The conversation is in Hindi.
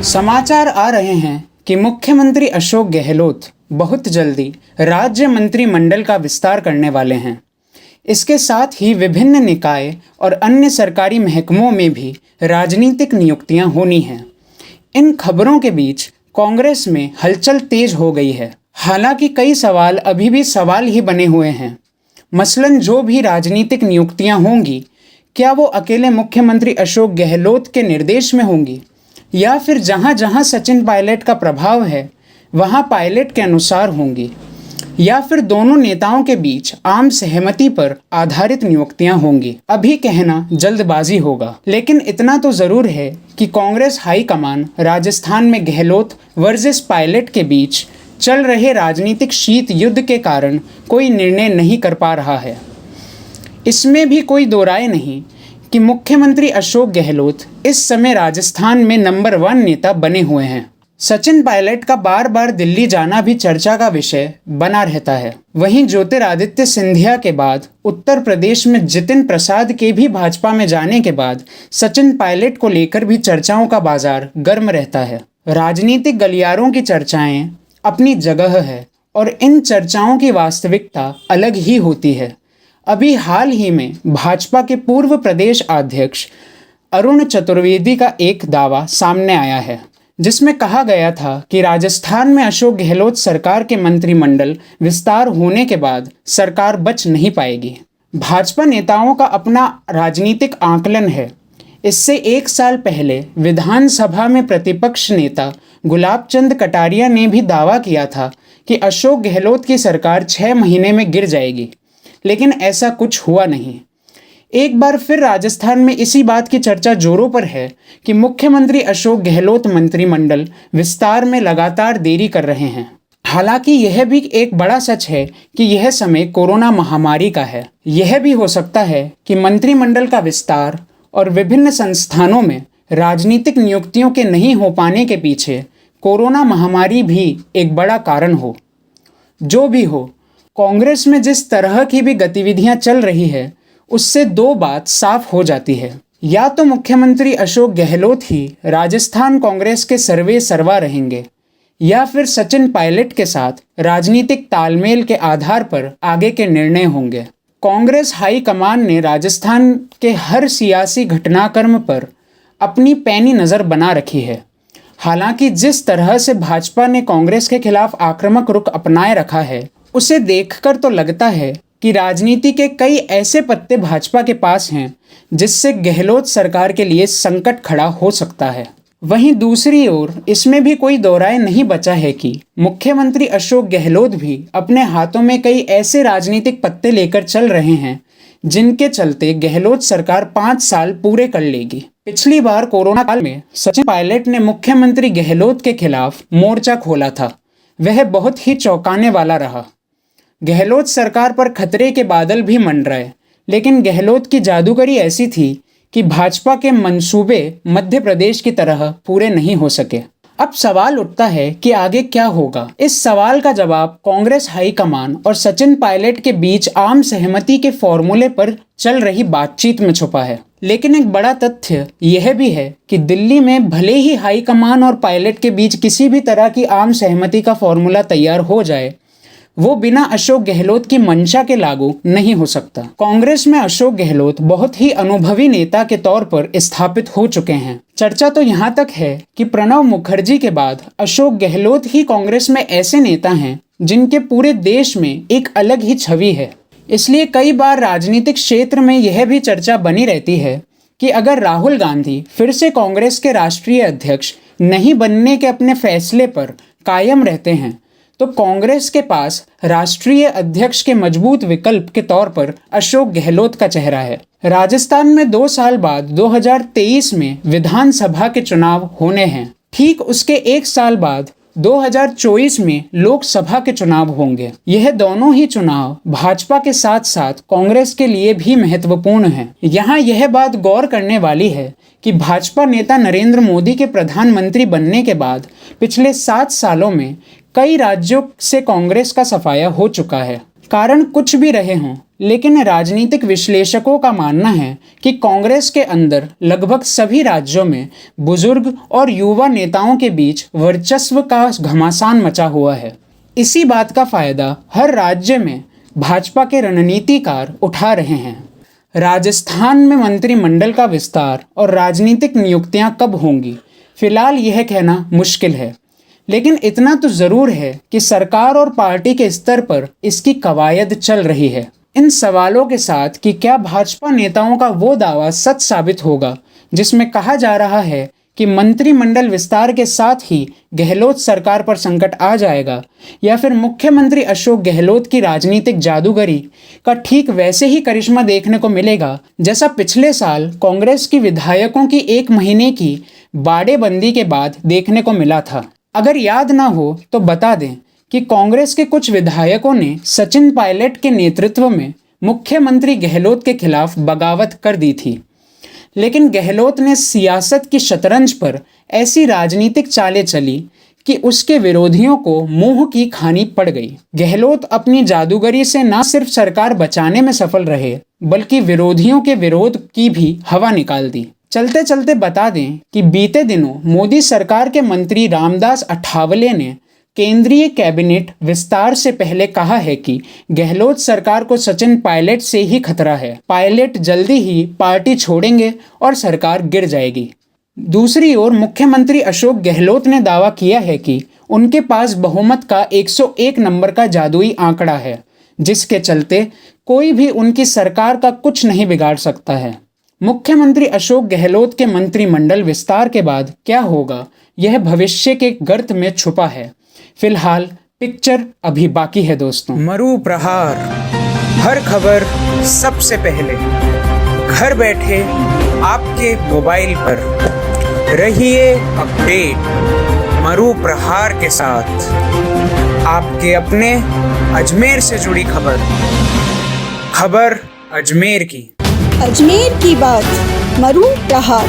समाचार आ रहे हैं कि मुख्यमंत्री अशोक गहलोत बहुत जल्दी राज्य मंत्रिमंडल का विस्तार करने वाले हैं। इसके साथ ही विभिन्न निकाय और अन्य सरकारी महकमों में भी राजनीतिक नियुक्तियां होनी हैं। इन खबरों के बीच कांग्रेस में हलचल तेज हो गई है। हालांकि कई सवाल अभी भी सवाल ही बने हुए हैं। मसलन जो भी राजनीतिक नियुक्तियां होंगी, क्या वो अकेले मुख्यमंत्री अशोक गहलोत के निर्देश में होंगी, या फिर जहां जहां सचिन पायलट का प्रभाव है वहां पायलट के अनुसार होंगी, या फिर दोनों नेताओं के बीच आम सहमति पर आधारित नियुक्तियां होंगी। अभी कहना जल्दबाजी होगा, लेकिन इतना तो जरूर है कि कांग्रेस हाईकमान राजस्थान में गहलोत वर्सेस पायलट के बीच चल रहे राजनीतिक शीत युद्ध के कारण कोई निर्णय नहीं कर पा रहा है। इसमें भी कोई दो राय नहीं कि मुख्यमंत्री अशोक गहलोत इस समय राजस्थान में नंबर 1 नेता बने हुए हैं। सचिन पायलट का बार बार दिल्ली जाना भी चर्चा का विषय बना रहता है। वहीं ज्योतिरादित्य सिंधिया के बाद उत्तर प्रदेश में जितिन प्रसाद के भी भाजपा में जाने के बाद सचिन पायलट को लेकर भी चर्चाओं का बाजार गर्म रहता है। राजनीतिक गलियारों की चर्चाएं अपनी जगह है और इन चर्चाओं की वास्तविकता अलग ही होती है। अभी हाल ही में भाजपा के पूर्व प्रदेश अध्यक्ष अरुण चतुर्वेदी का एक दावा सामने आया है, जिसमें कहा गया था कि राजस्थान में अशोक गहलोत सरकार के मंत्रिमंडल विस्तार होने के बाद सरकार बच नहीं पाएगी। भाजपा नेताओं का अपना राजनीतिक आकलन है। इससे एक साल पहले विधानसभा में प्रतिपक्ष नेता गुलाब चंद कटारिया ने भी दावा किया था कि अशोक गहलोत की सरकार 6 महीने में गिर जाएगी, लेकिन ऐसा कुछ हुआ नहीं। एक बार फिर राजस्थान में इसी बात की चर्चा जोरों पर है कि मुख्यमंत्री अशोक गहलोत मंत्रिमंडल विस्तार में लगातार देरी कर रहे हैं। हालांकि यह भी एक बड़ा सच है कि यह समय कोरोना महामारी का है। यह भी हो सकता है कि मंत्रिमंडल का विस्तार और विभिन्न संस्थानों में राजनीतिक नियुक्तियों के नहीं हो पाने के पीछे कोरोना महामारी भी एक बड़ा कारण हो। जो भी हो, कांग्रेस में जिस तरह की भी गतिविधियां चल रही है, उससे दो बात साफ हो जाती है। या तो मुख्यमंत्री अशोक गहलोत ही राजस्थान कांग्रेस के सर्वे सर्वा रहेंगे, या फिर सचिन पायलट के साथ राजनीतिक तालमेल के आधार पर आगे के निर्णय होंगे। कांग्रेस हाईकमान ने राजस्थान के हर सियासी घटनाक्रम पर अपनी पैनी नज़र बना रखी है। हालांकि जिस तरह से भाजपा ने कांग्रेस के खिलाफ आक्रामक रुख अपनाए रखा है, उसे देखकर तो लगता है कि राजनीति के कई ऐसे पत्ते भाजपा के पास हैं जिससे गहलोत सरकार के लिए संकट खड़ा हो सकता है। वहीं दूसरी ओर इसमें भी कोई दो राय नहीं बचा है कि मुख्यमंत्री अशोक गहलोत भी अपने हाथों में कई ऐसे राजनीतिक पत्ते लेकर चल रहे हैं जिनके चलते गहलोत सरकार 5 साल पूरे कर लेगी। पिछली बार कोरोना काल में सचिन पायलट ने मुख्यमंत्री गहलोत के खिलाफ मोर्चा खोला था। वह बहुत ही चौंकाने वाला रहा। गहलोत सरकार पर खतरे के बादल भी मंडराए, लेकिन गहलोत की जादूगरी ऐसी थी कि भाजपा के मंसूबे मध्य प्रदेश की तरह पूरे नहीं हो सके। अब सवाल उठता है कि आगे क्या होगा। इस सवाल का जवाब कांग्रेस हाईकमान और सचिन पायलट के बीच आम सहमति के फॉर्मूले पर चल रही बातचीत में छुपा है। लेकिन एक बड़ा तथ्य यह भी है कि दिल्ली में भले ही हाईकमान और पायलट के बीच किसी भी तरह की आम सहमति का फॉर्मूला तैयार हो जाए, वो बिना अशोक गहलोत की मंशा के लागू नहीं हो सकता। कांग्रेस में अशोक गहलोत बहुत ही अनुभवी नेता के तौर पर स्थापित हो चुके हैं। चर्चा तो यहाँ तक है कि प्रणब मुखर्जी के बाद अशोक गहलोत ही कांग्रेस में ऐसे नेता हैं जिनके पूरे देश में एक अलग ही छवि है। इसलिए कई बार राजनीतिक क्षेत्र में यह भी चर्चा बनी रहती है कि अगर राहुल गांधी फिर से कांग्रेस के राष्ट्रीय अध्यक्ष नहीं बनने के अपने फैसले पर कायम रहते हैं, तो कांग्रेस के पास राष्ट्रीय अध्यक्ष के मजबूत विकल्प के तौर पर अशोक गहलोत का चेहरा है। राजस्थान में 2 साल बाद 2023 में विधानसभा के चुनाव होने हैं। ठीक उसके 1 साल बाद 2024 में लोकसभा के चुनाव होंगे। यह दोनों ही चुनाव भाजपा के साथ साथ कांग्रेस के लिए भी महत्वपूर्ण हैं। यहाँ यह बात गौर करने वाली है कि भाजपा नेता नरेंद्र मोदी के प्रधानमंत्री बनने के बाद पिछले 7 सालों में कई राज्यों से कांग्रेस का सफाया हो चुका है। कारण कुछ भी रहे हों, लेकिन राजनीतिक विश्लेषकों का मानना है कि कांग्रेस के अंदर लगभग सभी राज्यों में बुजुर्ग और युवा नेताओं के बीच वर्चस्व का घमासान मचा हुआ है। इसी बात का फायदा हर राज्य में भाजपा के रणनीतिकार उठा रहे हैं। राजस्थान में मंत्रिमंडल का विस्तार और राजनीतिक नियुक्तियां कब होंगी, फिलहाल यह कहना मुश्किल है, लेकिन इतना तो जरूर है कि सरकार और पार्टी के स्तर पर इसकी कवायद चल रही है। इन सवालों के साथ कि क्या भाजपा नेताओं का वो दावा सच साबित होगा जिसमें कहा जा रहा है कि मंत्रिमंडल विस्तार के साथ ही गहलोत सरकार पर संकट आ जाएगा, या फिर मुख्यमंत्री अशोक गहलोत की राजनीतिक जादूगरी का ठीक वैसे ही करिश्मा देखने को मिलेगा जैसा पिछले साल कांग्रेस की विधायकों की 1 महीने की बाड़ेबंदी के बाद देखने को मिला था। अगर याद ना हो तो बता दें कि कांग्रेस के कुछ विधायकों ने सचिन पायलट के नेतृत्व में मुख्यमंत्री गहलोत के खिलाफ बगावत कर दी थी, लेकिन गहलोत ने सियासत की शतरंज पर ऐसी राजनीतिक चालें चली कि उसके विरोधियों को मुंह की खानी पड़ गई। गहलोत अपनी जादूगरी से न सिर्फ सरकार बचाने में सफल रहे, बल्कि विरोधियों के विरोध की भी हवा निकाल दी। चलते चलते बता दें कि बीते दिनों मोदी सरकार के मंत्री रामदास अठावले ने केंद्रीय कैबिनेट विस्तार से पहले कहा है कि गहलोत सरकार को सचिन पायलट से ही खतरा है। पायलट जल्दी ही पार्टी छोड़ेंगे और सरकार गिर जाएगी। दूसरी ओर मुख्यमंत्री अशोक गहलोत ने दावा किया है कि उनके पास बहुमत का 101 नंबर का जादुई आंकड़ा है, जिसके चलते कोई भी उनकी सरकार का कुछ नहीं बिगाड़ सकता है। मुख्यमंत्री अशोक गहलोत के मंत्रिमंडल विस्तार के बाद क्या होगा, यह भविष्य के गर्त में छुपा है। फिलहाल पिक्चर अभी बाकी है दोस्तों। मरु प्रहार, हर खबर सबसे पहले घर बैठे आपके मोबाइल पर, रहिए अपडेट मरु प्रहार के साथ। आपके अपने अजमेर से जुड़ी खबर अजमेर की। अजमेर की बात, मरु प्रहार।